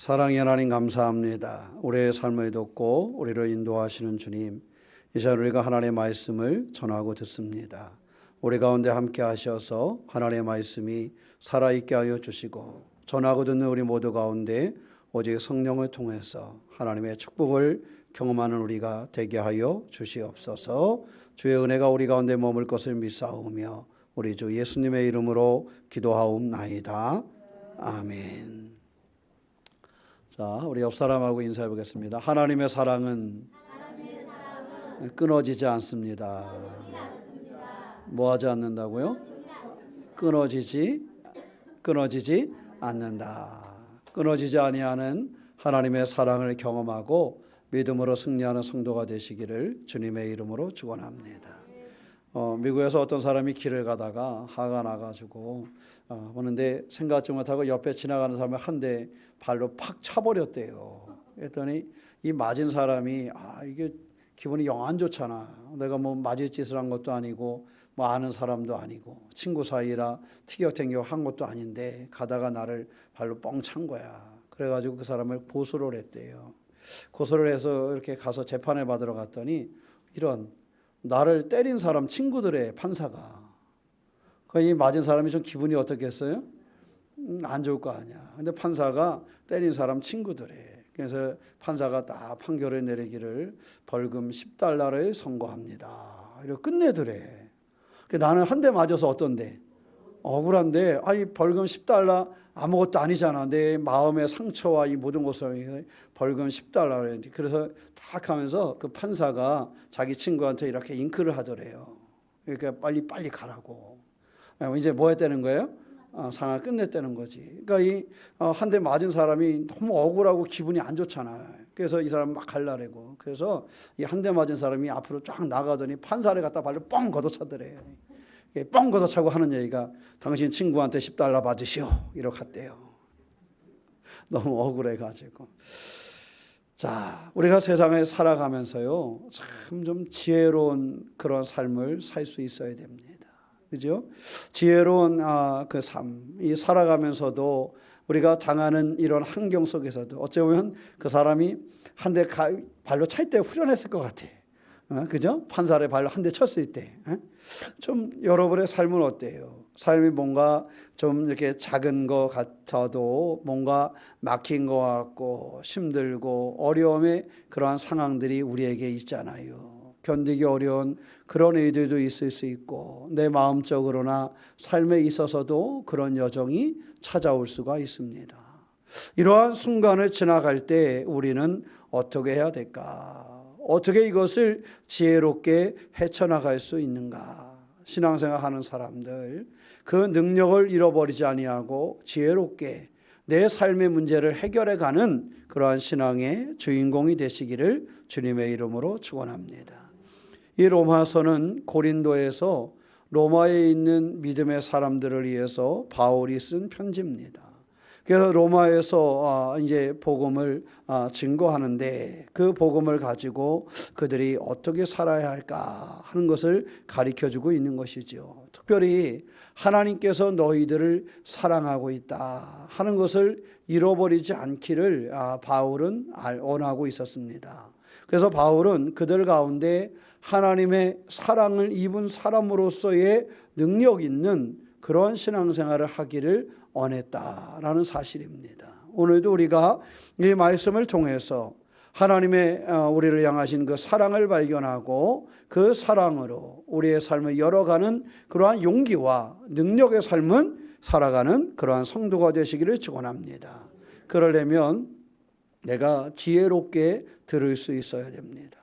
사랑의 하나님 감사합니다. 우리의 삶을 돕고 우리를 인도하시는 주님, 이 시간 우리가 하나님의 말씀을 전하고 듣습니다. 우리 가운데 함께 하셔서 하나님의 말씀이 살아있게 하여 주시고 전하고 듣는 우리 모두 가운데 오직 성령을 통해서 하나님의 축복을 경험하는 우리가 되게 하여 주시옵소서. 주의 은혜가 우리 가운데 머물 것을 믿사오며 우리 주 예수님의 이름으로 기도하옵나이다. 아멘. 자, 우리 옆 사람하고 인사해 보겠습니다. 하나님의 사랑은 끊어지지 않습니다. 뭐 하지 않는다고요? 끊어지지 않는다. 끊어지지 아니하는 하나님의 사랑을 경험하고 믿음으로 승리하는 성도가 되시기를 주님의 이름으로 축원합니다. 미국에서 어떤 사람이 길을 가다가 화가 나가지고 보는데 생각지 못하고 옆에 지나가는 사람을 한 대 발로 팍 차버렸대요. 그랬더니 이 맞은 사람이 이게 기분이 영 안 좋잖아. 내가 뭐 맞을 짓을 한 것도 아니고 뭐 아는 사람도 아니고 친구 사이라 티격태격 한 것도 아닌데 가다가 나를 발로 뻥 찬 거야. 그래가지고 그 사람을 고소를 했대요. 고소를 해서 이렇게 가서 재판을 받으러 갔더니 이런 나를 때린 사람 친구들의 판사가 이 맞은 사람이 좀 기분이 어떻겠어요? 안 좋을 거 아니야. 근데 판사가 때린 사람 친구들에 그래서 판사가 딱 판결을 내리기를 벌금 $10를 선고합니다. 이렇게 끝내더래. 나는 한 대 맞아서 어떤데? 억울한데 벌금 $10 아무것도 아니잖아. 내 마음의 상처와 이 모든 것을 벌금 $10. 그래서 딱 하면서 그 판사가 자기 친구한테 이렇게 잉크를 하더래요. 그러니까 빨리 가라고. 이제 뭐 했다는 거예요? 상황을 끝냈다는 거지. 그러니까 이 한 대 맞은 사람이 너무 억울하고 기분이 안 좋잖아. 그래서 이 사람 막 갈라내고. 그래서 이 한 대 맞은 사람이 앞으로 쫙 나가더니 판사를 갖다 발로 뻥 걷어차더래. 뻥 걷어차고 하는 얘기가 당신 친구한테 $10 받으시오. 이러고 갔대요. 너무 억울해가지고. 자, 우리가 세상에 살아가면서요, 참 좀 지혜로운 그런 삶을 살 수 있어야 됩니다. 그죠? 지혜로운 그 삶, 이 살아가면서도 우리가 당하는 이런 환경 속에서도 어찌 보면 그 사람이 한 대 발로 찰 때 후련했을 것 같아. 그죠? 판사를 발로 한 대 쳤을 때. 좀 여러분의 삶은 어때요? 삶이 뭔가 좀 이렇게 작은 것 같아도 뭔가 막힌 것 같고 힘들고 어려움의 그러한 상황들이 우리에게 있잖아요. 견디기 어려운 그런 일들도 있을 수 있고 내 마음적으로나 삶에 있어서도 그런 여정이 찾아올 수가 있습니다. 이러한 순간을 지나갈 때 우리는 어떻게 해야 될까? 어떻게 이것을 지혜롭게 헤쳐나갈 수 있는가? 신앙생활 하는 사람들 그 능력을 잃어버리지 아니하고 지혜롭게 내 삶의 문제를 해결해가는 그러한 신앙의 주인공이 되시기를 주님의 이름으로 축원합니다. 이 로마서는 고린도에서 로마에 있는 믿음의 사람들을 위해서 바울이 쓴 편지입니다. 그래서 로마에서 이제 복음을 증거하는데 그 복음을 가지고 그들이 어떻게 살아야 할까 하는 것을 가르쳐주고 있는 것이죠. 특별히 하나님께서 너희들을 사랑하고 있다 하는 것을 잃어버리지 않기를 바울은 원하고 있었습니다. 그래서 바울은 그들 가운데 하나님의 사랑을 입은 사람으로서의 능력 있는 그런 신앙생활을 하기를 원했다라는 사실입니다. 오늘도 우리가 이 말씀을 통해서 하나님의 우리를 향하신 그 사랑을 발견하고 그 사랑으로 우리의 삶을 열어가는 그러한 용기와 능력의 삶은 살아가는 그러한 성도가 되시기를 축원합니다. 그러려면 내가 지혜롭게 들을 수 있어야 됩니다.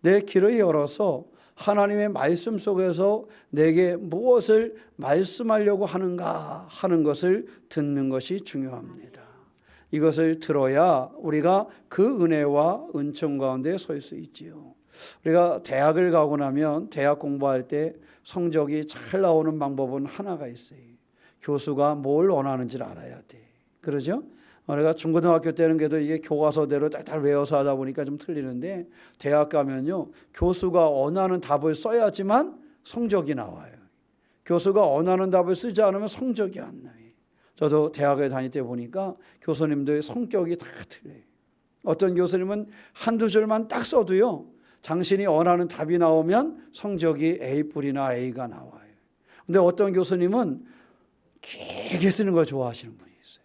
내 귀를 열어서 하나님의 말씀 속에서 내게 무엇을 말씀하려고 하는가 하는 것을 듣는 것이 중요합니다. 이것을 들어야 우리가 그 은혜와 은총 가운데 설 수 있지요. 우리가 대학을 가고 나면 대학 공부할 때 성적이 잘 나오는 방법은 하나가 있어요. 교수가 뭘 원하는지를 알아야 돼. 그러죠? 내가 중고등학교 때는 그래도 이게 교과서대로 딱딱 외워서 하다 보니까 좀 틀리는데 대학 가면요 교수가 원하는 답을 써야지만 성적이 나와요. 교수가 원하는 답을 쓰지 않으면 성적이 안 나요. 저도 대학에 다닐 때 보니까 교수님들의 성격이 다 틀려요. 어떤 교수님은 한두 줄만 딱 써도요, 당신이 원하는 답이 나오면 성적이 A뿔이나 A가 나와요. 근데 어떤 교수님은 길게 쓰는 걸 좋아하시는 분이 있어요.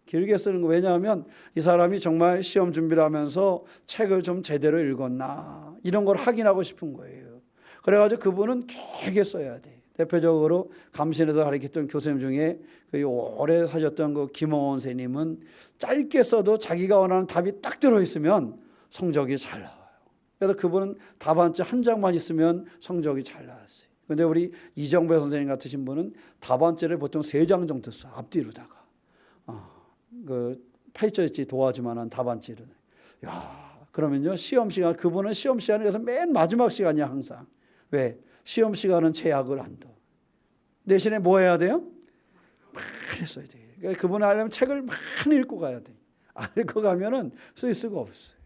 길게 쓰는 거. 왜냐하면 이 사람이 정말 시험 준비를 하면서 책을 좀 제대로 읽었나 이런 걸 확인하고 싶은 거예요. 그래가지고 그분은 길게 써야 돼. 대표적으로 감신에서 가르쳤던 교수님 중에 그 오래 사셨던 그 김홍원 선생님은 짧게 써도 자기가 원하는 답이 딱 들어있으면 성적이 잘 나와요. 그래서 그분은 답안지 한 장만 있으면 성적이 잘 나왔어요. 그런데 우리 이정배 선생님 같으신 분은 답안지를 보통 3장 정도 써. 앞뒤로다가 그 8절지 도화지만한 답안지를. 야, 그러면요 시험 시간, 그분은 시험 시간에 가서 맨 마지막 시간이야 항상. 왜? 시험 시간은 제약을 안 둬. 대신에 뭐 해야 돼요? 많이 써야 돼. 그러니까 그분 하려면 책을 많이 읽고 가야 돼. 안 읽고 가면은 쓸 수가 없어요.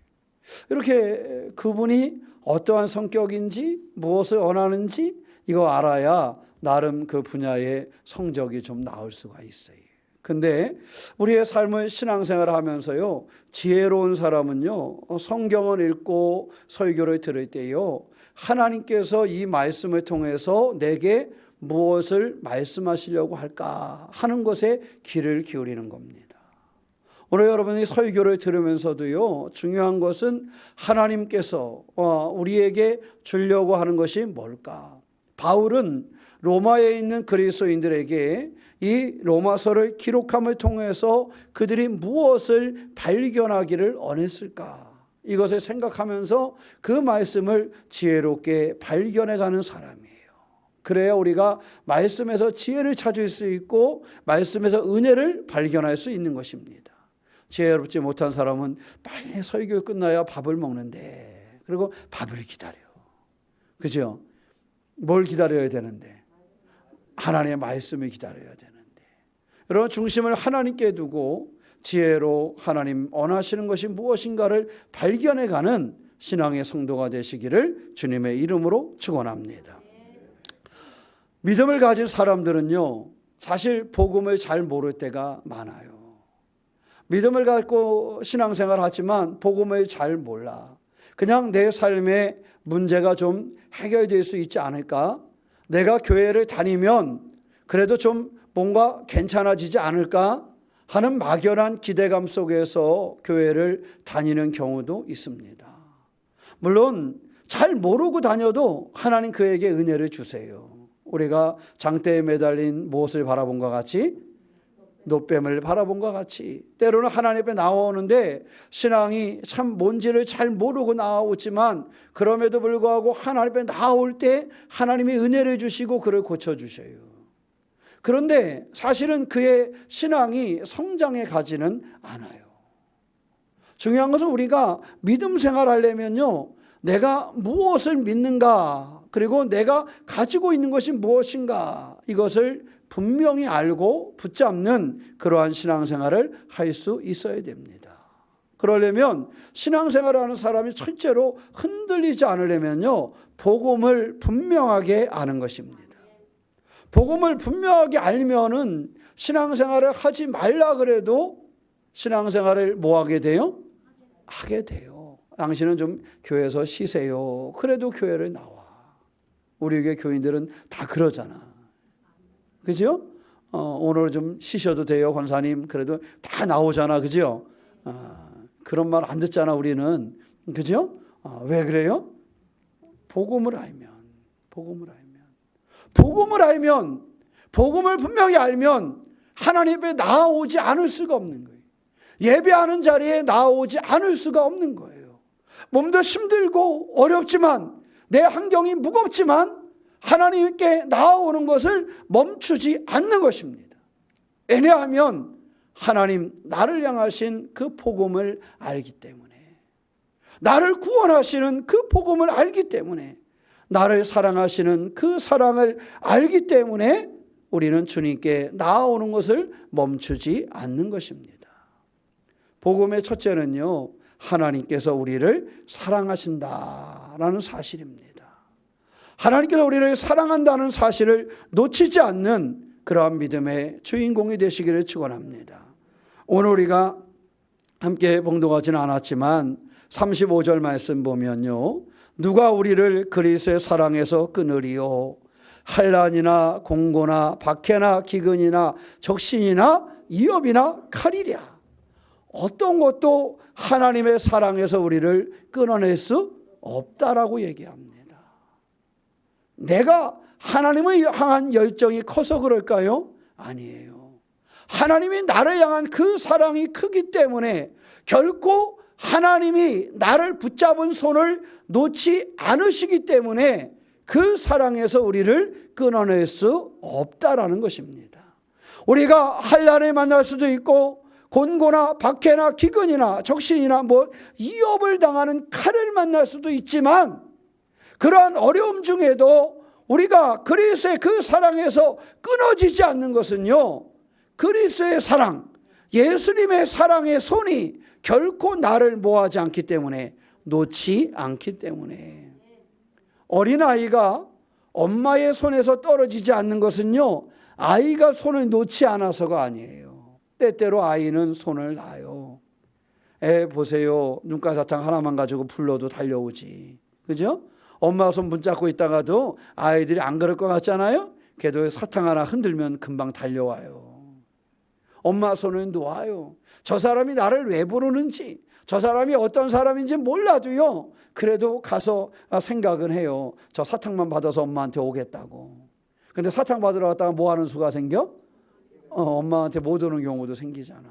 이렇게 그분이 어떠한 성격인지 무엇을 원하는지 이거 알아야 나름 그 분야의 성적이 좀 나올 수가 있어요. 근데 우리의 삶을 신앙생활을 하면서요, 지혜로운 사람은요, 성경을 읽고 설교를 들을 때요, 하나님께서 이 말씀을 통해서 내게 무엇을 말씀하시려고 할까 하는 것에 귀를 기울이는 겁니다. 오늘 여러분이 설교를 들으면서도요, 중요한 것은 하나님께서 우리에게 주려고 하는 것이 뭘까? 바울은 로마에 있는 그리스도인들에게 이 로마서를 기록함을 통해서 그들이 무엇을 발견하기를 원했을까? 이것을 생각하면서 그 말씀을 지혜롭게 발견해가는 사람이에요. 그래야 우리가 말씀에서 지혜를 찾을 수 있고 말씀에서 은혜를 발견할 수 있는 것입니다. 지혜롭지 못한 사람은 빨리 설교 끝나야 밥을 먹는데, 그리고 밥을 기다려. 그죠? 뭘 기다려야 되는데? 하나님의 말씀을 기다려야 되는데. 여러분, 중심을 하나님께 두고 지혜로 하나님 원하시는 것이 무엇인가를 발견해가는 신앙의 성도가 되시기를 주님의 이름으로 축원합니다. 믿음을 가진 사람들은요, 사실 복음을 잘 모를 때가 많아요. 믿음을 갖고 신앙생활을 하지만 복음을 잘 몰라. 그냥 내 삶에 문제가 좀 해결될 수 있지 않을까? 내가 교회를 다니면 그래도 좀 뭔가 괜찮아지지 않을까 하는 막연한 기대감 속에서 교회를 다니는 경우도 있습니다. 물론 잘 모르고 다녀도 하나님 그에게 은혜를 주세요. 우리가 장대에 매달린 무엇을 바라본 것 같이? 노뱀을 바라본 것 같이 때로는 하나님 앞에 나오는데 신앙이 참 뭔지를 잘 모르고 나오지만 그럼에도 불구하고 하나님 앞에 나올 때 하나님이 은혜를 주시고 그를 고쳐주셔요. 그런데 사실은 그의 신앙이 성장해 가지는 않아요. 중요한 것은 우리가 믿음 생활하려면요, 내가 무엇을 믿는가, 그리고 내가 가지고 있는 것이 무엇인가, 이것을 분명히 알고 붙잡는 그러한 신앙생활을 할 수 있어야 됩니다. 그러려면 신앙생활을 하는 사람이 첫째로 흔들리지 않으려면요, 복음을 분명하게 아는 것입니다. 복음을 분명하게 알면은 신앙생활을 하지 말라 그래도 신앙생활을 뭐 하게 돼요? 하게 돼요. 당신은 좀 교회에서 쉬세요. 그래도 교회를 나와. 우리 교회 교인들은 다 그러잖아. 그죠? 오늘 좀 쉬셔도 돼요, 권사님. 그래도 다 나오잖아. 그죠? 그런 말 안 듣잖아, 우리는. 그죠? 왜 그래요? 복음을 알면. 복음을 분명히 알면 하나님 앞에 나아오지 않을 수가 없는 거예요. 예배하는 자리에 나아오지 않을 수가 없는 거예요. 몸도 힘들고 어렵지만, 내 환경이 무겁지만 하나님께 나아오는 것을 멈추지 않는 것입니다. 왜냐하면 하나님 나를 향하신 그 복음을 알기 때문에, 나를 구원하시는 그 복음을 알기 때문에, 나를 사랑하시는 그 사랑을 알기 때문에 우리는 주님께 나아오는 것을 멈추지 않는 것입니다. 복음의 첫째는요, 하나님께서 우리를 사랑하신다라는 사실입니다. 하나님께서 우리를 사랑한다는 사실을 놓치지 않는 그러한 믿음의 주인공이 되시기를 축원합니다. 오늘 우리가 함께 봉독하지는 않았지만 35절 말씀 보면요, 누가 우리를 그리스도의 사랑에서 끊으리요? 환난이나 공고나 박해나 기근이나 적신이나 위협이나 칼이랴. 어떤 것도 하나님의 사랑에서 우리를 끊어낼 수 없다라고 얘기합니다. 내가 하나님을 향한 열정이 커서 그럴까요? 아니에요. 하나님이 나를 향한 그 사랑이 크기 때문에 결코 하나님이 나를 붙잡은 손을 놓지 않으시기 때문에 그 사랑에서 우리를 끊어낼 수 없다라는 것입니다. 우리가 환난을 만날 수도 있고 곤고나 박해나 기근이나 적신이나 위협을 당하는 칼을 만날 수도 있지만, 그러한 어려움 중에도 우리가 그리스도의 그 사랑에서 끊어지지 않는 것은요, 그리스도의 사랑, 예수님의 사랑의 손이 결코 나를 모하지 않기 때문에, 놓지 않기 때문에. 어린아이가 엄마의 손에서 떨어지지 않는 것은요, 아이가 손을 놓지 않아서가 아니에요. 때때로 아이는 손을 놔요. 애 보세요. 눈가사탕 하나만 가지고 불러도 달려오지. 그죠? 엄마 손 붙잡고 있다가도 아이들이 안 그럴 것 같잖아요. 걔도 사탕 하나 흔들면 금방 달려와요. 엄마 손을 놓아요. 저 사람이 나를 왜 부르는지, 저 사람이 어떤 사람인지 몰라도요, 그래도 가서 생각은 해요. 저 사탕만 받아서 엄마한테 오겠다고. 근데 사탕 받으러 갔다가 뭐 하는 수가 생겨? 엄마한테 못 오는 경우도 생기잖아.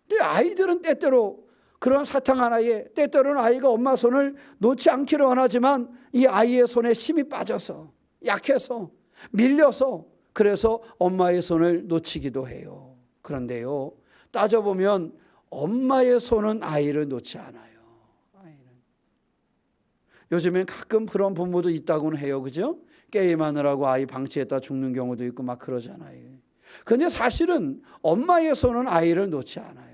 근데 아이들은 때때로 그런 사탕 하나에, 때때로는 아이가 엄마 손을 놓지 않기를 원하지만 이 아이의 손에 힘이 빠져서, 약해서, 밀려서, 그래서 엄마의 손을 놓치기도 해요. 그런데요, 따져보면 엄마의 손은 아이를 놓지 않아요. 요즘엔 가끔 그런 부모도 있다고는 해요. 그죠? 게임하느라고 아이 방치했다 죽는 경우도 있고 막 그러잖아요. 그런데 사실은 엄마의 손은 아이를 놓지 않아요.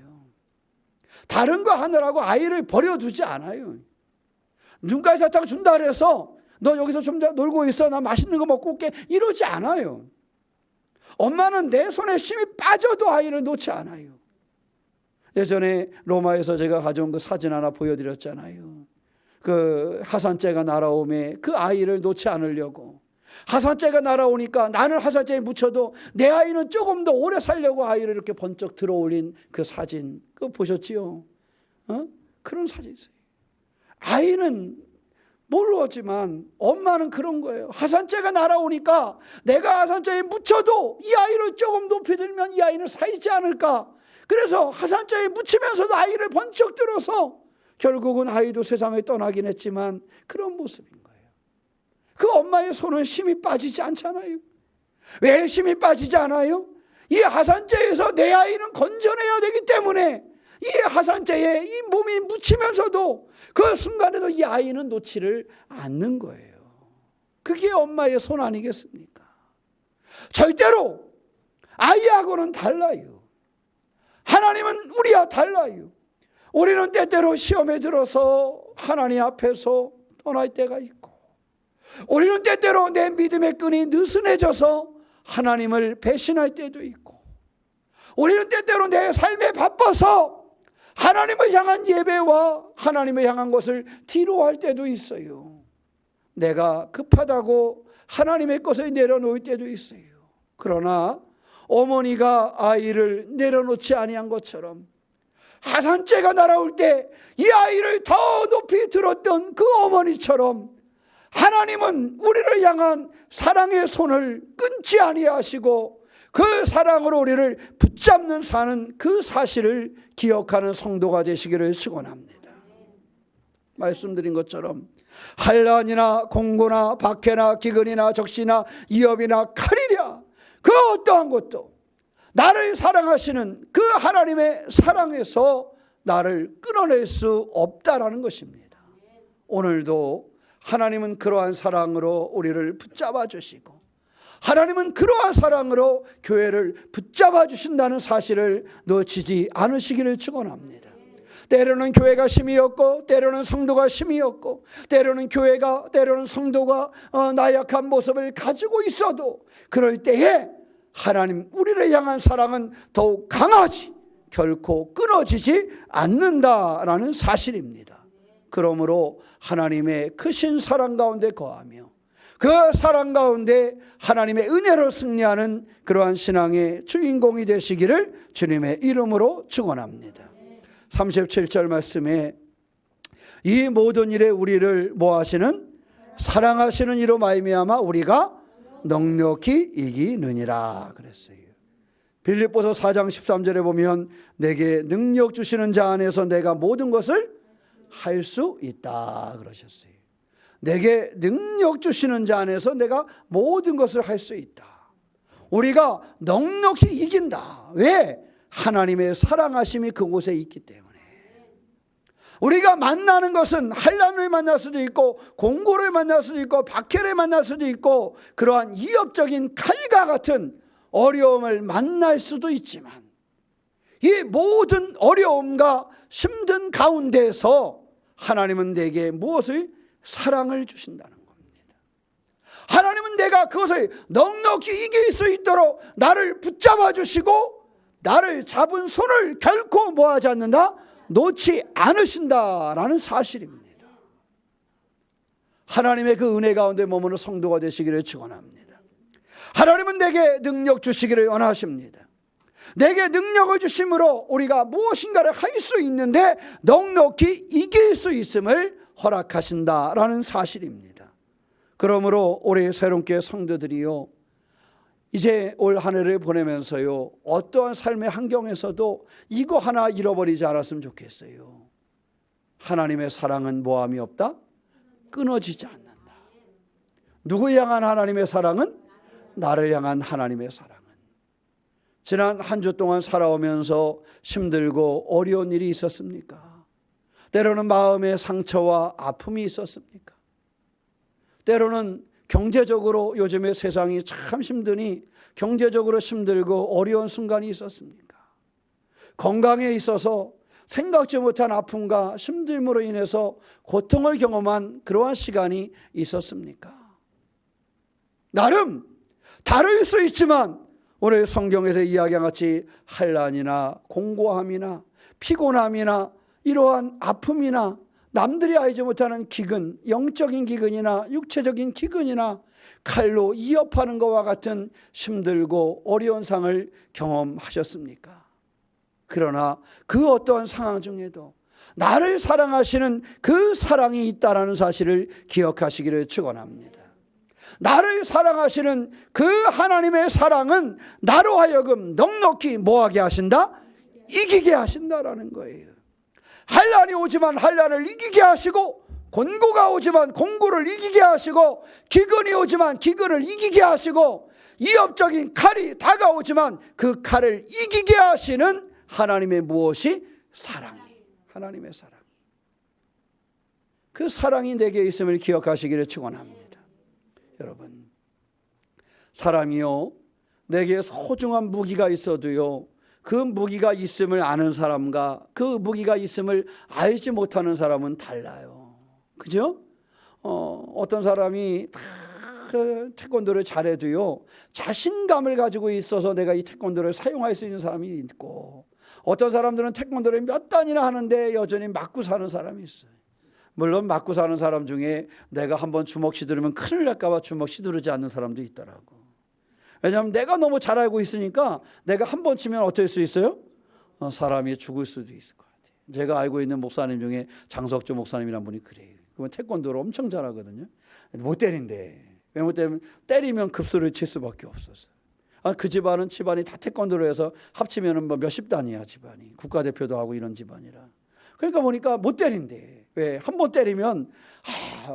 다른 거 하느라고 아이를 버려두지 않아요. 눈까지 사탕 준다 그래서 너 여기서 좀 놀고 있어, 나 맛있는 거 먹고 올게, 이러지 않아요. 엄마는 내 손에 힘이 빠져도 아이를 놓지 않아요. 예전에 로마에서 제가 가져온 그 사진 하나 보여드렸잖아요. 그 하산재가 날아오매 그 아이를 놓지 않으려고, 하산재가 날아오니까 나는 하산재에 묻혀도 내 아이는 조금 더 오래 살려고 아이를 이렇게 번쩍 들어 올린 그 사진, 그거 보셨지요? 그런 사진이 있어요. 아이는 모르지만 엄마는 그런 거예요. 하산재가 날아오니까 내가 하산재에 묻혀도 이 아이를 조금 높이 들면 이 아이는 살지 않을까. 그래서 하산재에 묻히면서도 아이를 번쩍 들어서 결국은 아이도 세상을 떠나긴 했지만 그런 모습인 거예요. 그 엄마의 손은 힘이 빠지지 않잖아요. 왜 힘이 빠지지 않아요? 이 하산재에서 내 아이는 건져내야 되기 때문에 이 하산재에 이 몸이 묻히면서도 그 순간에도 이 아이는 놓지를 않는 거예요. 그게 엄마의 손 아니겠습니까? 절대로 아이하고는 달라요. 하나님은 우리와 달라요. 우리는 때때로 시험에 들어서 하나님 앞에서 떠날 때가 있고, 우리는 때때로 내 믿음의 끈이 느슨해져서 하나님을 배신할 때도 있고, 우리는 때때로 내 삶에 바빠서 하나님을 향한 예배와 하나님을 향한 것을 뒤로 할 때도 있어요. 내가 급하다고 하나님의 것을 내려놓을 때도 있어요. 그러나 어머니가 아이를 내려놓지 아니한 것처럼 하산재가 날아올 때 이 아이를 더 높이 들었던 그 어머니처럼 하나님은 우리를 향한 사랑의 손을 끊지 아니하시고 그 사랑으로 우리를 붙잡는 사는 그 사실을 기억하는 성도가 되시기를 축원합니다. 말씀드린 것처럼 환난이나 공고나 박해나 기근이나 적시나 위협이나 칼이랴, 그 어떠한 것도 나를 사랑하시는 그 하나님의 사랑에서 나를 끊어낼 수 없다라는 것입니다. 오늘도 하나님은 그러한 사랑으로 우리를 붙잡아 주시고, 하나님은 그러한 사랑으로 교회를 붙잡아 주신다는 사실을 놓치지 않으시기를 축원합니다. 때로는 교회가 심이었고 때로는 성도가 심이었고 때로는 교회가 때로는 성도가 나약한 모습을 가지고 있어도 그럴 때에 하나님 우리를 향한 사랑은 더욱 강하지 결코 끊어지지 않는다라는 사실입니다. 그러므로 하나님의 크신 사랑 가운데 거하며 그 사랑 가운데 하나님의 은혜로 승리하는 그러한 신앙의 주인공이 되시기를 주님의 이름으로 축원합니다. 37절 말씀에 이 모든 일에 우리를 뭐하시는? 사랑하시는 이로 말미암아 우리가 넉넉히 이기느니라 그랬어요. 빌립보서 4장 13절에 보면 내게 능력 주시는 자 안에서 내가 모든 것을 할 수 있다 그러셨어요. 내게 능력 주시는 자 안에서 내가 모든 것을 할 수 있다. 우리가 넉넉히 이긴다. 왜? 하나님의 사랑하심이 그곳에 있기 때문에. 우리가 만나는 것은 환난을 만날 수도 있고 공고를 만날 수도 있고 박해를 만날 수도 있고 그러한 위협적인 칼과 같은 어려움을 만날 수도 있지만 이 모든 어려움과 힘든 가운데서 하나님은 내게 무엇을? 사랑을 주신다는 겁니다. 하나님은 내가 그것을 넉넉히 이길 수 있도록 나를 붙잡아 주시고 나를 잡은 손을 결코 뭐하지 않는다? 놓지 않으신다라는 사실입니다. 하나님의 그 은혜 가운데 머무는 성도가 되시기를 축원합니다. 하나님은 내게 능력 주시기를 원하십니다. 내게 능력을 주심으로 우리가 무엇인가를 할 수 있는데 넉넉히 이길 수 있음을 허락하신다라는 사실입니다. 그러므로 올해 새롭게 성도들이요 이제 올 한 해를 보내면서요 어떠한 삶의 환경에서도 이거 하나 잃어버리지 않았으면 좋겠어요. 하나님의 사랑은 모함이 없다? 끊어지지 않는다. 누구 향한 하나님의 사랑은? 나를 향한 하나님의 사랑은. 지난 한 주 동안 살아오면서 힘들고 어려운 일이 있었습니까? 때로는 마음의 상처와 아픔이 있었습니까? 때로는 경제적으로 요즘에 세상이 참 힘드니 경제적으로 힘들고 어려운 순간이 있었습니까? 건강에 있어서 생각지 못한 아픔과 힘듦으로 인해서 고통을 경험한 그러한 시간이 있었습니까? 나름 다를 수 있지만 오늘 성경에서 이야기한 같이 환난이나 공고함이나 피곤함이나 이러한 아픔이나 남들이 알지 못하는 기근, 영적인 기근이나 육체적인 기근이나 칼로 위협하는 것과 같은 힘들고 어려운 상을 경험하셨습니까? 그러나 그 어떠한 상황 중에도 나를 사랑하시는 그 사랑이 있다는 사실을 기억하시기를 축원합니다. 나를 사랑하시는 그 하나님의 사랑은 나로 하여금 넉넉히 뭐하게 하신다? 이기게 하신다라는 거예요. 환난이 오지만 환난을 이기게 하시고 공고가 오지만 공고를 이기게 하시고 기근이 오지만 기근을 이기게 하시고 위협적인 칼이 다가오지만 그 칼을 이기게 하시는 하나님의 무엇이? 사랑이. 하나님의 사랑. 그 사랑이 내게 있음을 기억하시기를 축원합니다. 여러분, 사람이요 내게 소중한 무기가 있어도요 그 무기가 있음을 아는 사람과 그 무기가 있음을 알지 못하는 사람은 달라요. 그죠? 어떤 사람이 다 태권도를 잘해도요 자신감을 가지고 있어서 내가 이 태권도를 사용할 수 있는 사람이 있고 어떤 사람들은 태권도를 몇 단이나 하는데 여전히 맞고 사는 사람이 있어요. 물론 맞고 사는 사람 중에 내가 한번 주먹 휘두르면 큰일 날까 봐 주먹 휘두르지 않는 사람도 있더라고. 왜냐하면 내가 너무 잘 알고 있으니까 내가 한 번 치면 어떨 수 있어요? 사람이 죽을 수도 있을 것 같아요. 제가 알고 있는 목사님 중에 장석조 목사님이라는 분이 그래요. 그분 태권도를 엄청 잘하거든요. 못 때린대. 왜 못 때리면 때리면 급소를 칠 수밖에 없었어. 그 집안이 다 태권도로 해서 합치면 뭐 몇십 단이야 집안이. 국가대표도 하고 이런 집안이라. 그러니까 보니까 못 때린대. 왜? 한 번 때리면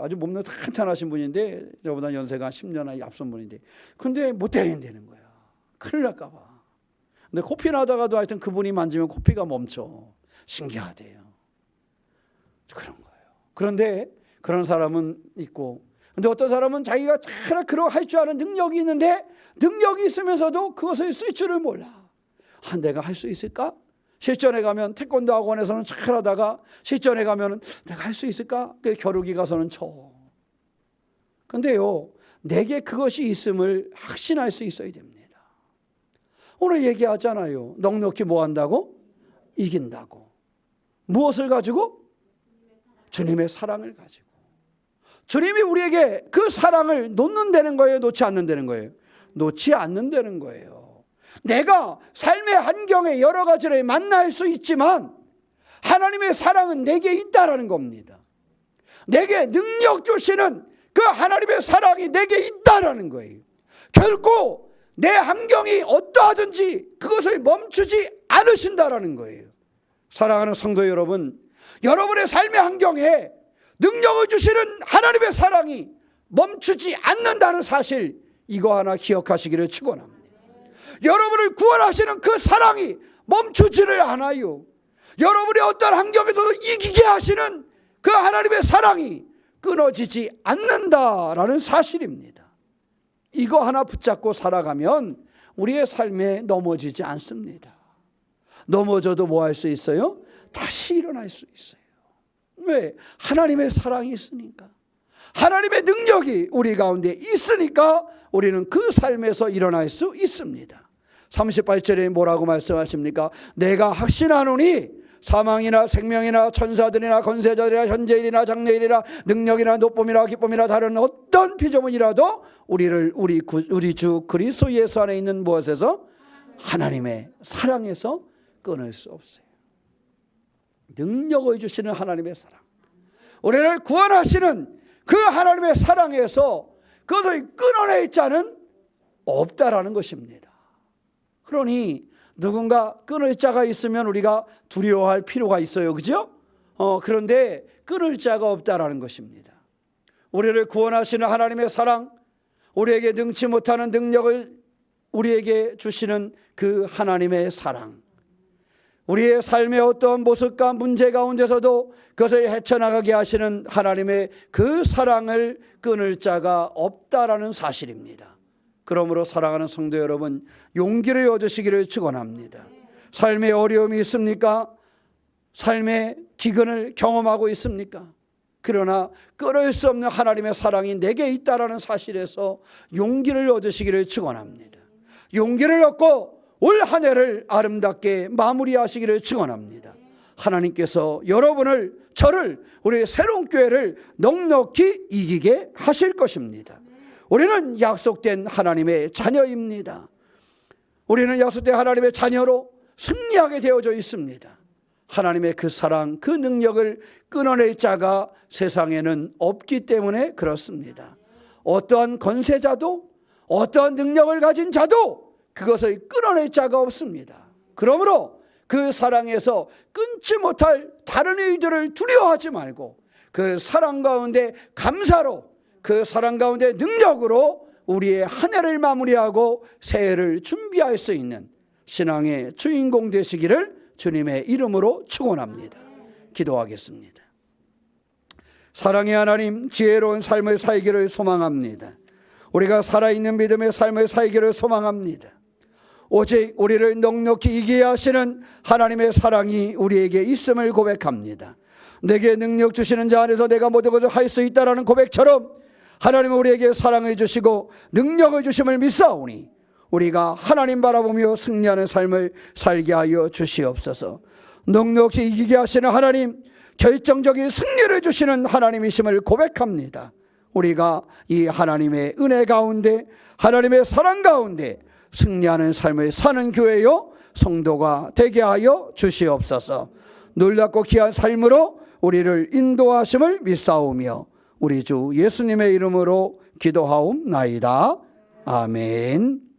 아주 몸도 탄탄하신 분인데 저보다 연세가 10년 앞선 분인데 근데 못 때린다는 거야. 큰일 날까 봐. 근데 코피 나다가도 하여튼 그분이 만지면 코피가 멈춰. 신기하대요. 그런 거예요. 그런데 그런 사람은 있고 근데 어떤 사람은 자기가 잘 할 줄 아는 능력이 있는데 능력이 있으면서도 그것을 쓸 줄을 몰라. 내가 할 수 있을까? 실전에 가면 태권도 학원에서는 잘하다가 실전에 가면 내가 할 수 있을까? 겨루기 가서는 쳐. 근데요, 내게 그것이 있음을 확신할 수 있어야 됩니다. 오늘 얘기하잖아요. 넉넉히 뭐 한다고? 이긴다고. 무엇을 가지고? 주님의 사랑을 가지고. 주님이 우리에게 그 사랑을 놓는다는 거예요? 놓지 않는다는 거예요? 놓지 않는다는 거예요. 내가 삶의 환경에 여러 가지를 만날 수 있지만 하나님의 사랑은 내게 있다라는 겁니다. 내게 능력 주시는 그 하나님의 사랑이 내게 있다라는 거예요. 결코 내 환경이 어떠하든지 그것을 멈추지 않으신다라는 거예요. 사랑하는 성도 여러분, 여러분의 삶의 환경에 능력을 주시는 하나님의 사랑이 멈추지 않는다는 사실, 이거 하나 기억하시기를 축원합니다. 여러분을 구원하시는 그 사랑이 멈추지를 않아요. 여러분의 어떤 환경에서도 이기게 하시는 그 하나님의 사랑이 끊어지지 않는다라는 사실입니다. 이거 하나 붙잡고 살아가면 우리의 삶에 넘어지지 않습니다. 넘어져도 뭐 할 수 있어요? 다시 일어날 수 있어요. 왜? 하나님의 사랑이 있으니까. 하나님의 능력이 우리 가운데 있으니까 우리는 그 삶에서 일어날 수 있습니다. 38절에 뭐라고 말씀하십니까? 내가 확신하노니 사망이나 생명이나 천사들이나 권세자들이나 현재일이나 장래일이나 능력이나 높음이나 기쁨이나 다른 어떤 피조물이라도 우리 주 그리스도 예수 안에 있는 무엇에서? 하나님의 사랑에서 끊을 수 없어요. 능력을 주시는 하나님의 사랑, 우리를 구원하시는 그 하나님의 사랑에서 그것을 끊어낼 자는 없다라는 것입니다. 그러니 누군가 끊을 자가 있으면 우리가 두려워할 필요가 있어요. 그죠? 그런데 끊을 자가 없다라는 것입니다. 우리를 구원하시는 하나님의 사랑, 우리에게 능치 못하는 능력을 우리에게 주시는 그 하나님의 사랑, 우리의 삶의 어떤 모습과 문제 가운데서도 그것을 헤쳐나가게 하시는 하나님의 그 사랑을 끊을 자가 없다라는 사실입니다. 그러므로 사랑하는 성도 여러분, 용기를 얻으시기를 축원합니다. 삶의 어려움이 있습니까? 삶의 기근을 경험하고 있습니까? 그러나 끊을 수 없는 하나님의 사랑이 내게 있다라는 사실에서 용기를 얻으시기를 축원합니다. 용기를 얻고 올 한 해를 아름답게 마무리하시기를 축원합니다. 하나님께서 여러분을, 저를, 우리 새로운 교회를 넉넉히 이기게 하실 것입니다. 우리는 약속된 하나님의 자녀입니다. 우리는 약속된 하나님의 자녀로 승리하게 되어져 있습니다. 하나님의 그 사랑, 그 능력을 끊어낼 자가 세상에는 없기 때문에 그렇습니다. 어떠한 권세자도, 어떠한 능력을 가진 자도 그것을 끊어낼 자가 없습니다. 그러므로 그 사랑에서 끊지 못할 다른 일들을 두려워하지 말고 그 사랑 가운데 감사로, 그 사랑 가운데 능력으로 우리의 한 해를 마무리하고 새해를 준비할 수 있는 신앙의 주인공 되시기를 주님의 이름으로 축원합니다. 기도하겠습니다. 사랑의 하나님, 지혜로운 삶을 살기를 소망합니다. 우리가 살아있는 믿음의 삶을 살기를 소망합니다. 오직 우리를 넉넉히 이기게 하시는 하나님의 사랑이 우리에게 있음을 고백합니다. 내게 능력 주시는 자 안에서 내가 모든 것을 할 수 있다라는 고백처럼 하나님은 우리에게 사랑을 주시고 능력을 주심을 믿사오니 우리가 하나님 바라보며 승리하는 삶을 살게 하여 주시옵소서. 넉넉히 이기게 하시는 하나님, 결정적인 승리를 주시는 하나님이심을 고백합니다. 우리가 이 하나님의 은혜 가운데, 하나님의 사랑 가운데 승리하는 삶을 사는 교회요 성도가 되게 하여 주시옵소서. 놀랍고 귀한 삶으로 우리를 인도하심을 믿사오며 우리 주 예수님의 이름으로 기도하옵나이다. 아멘.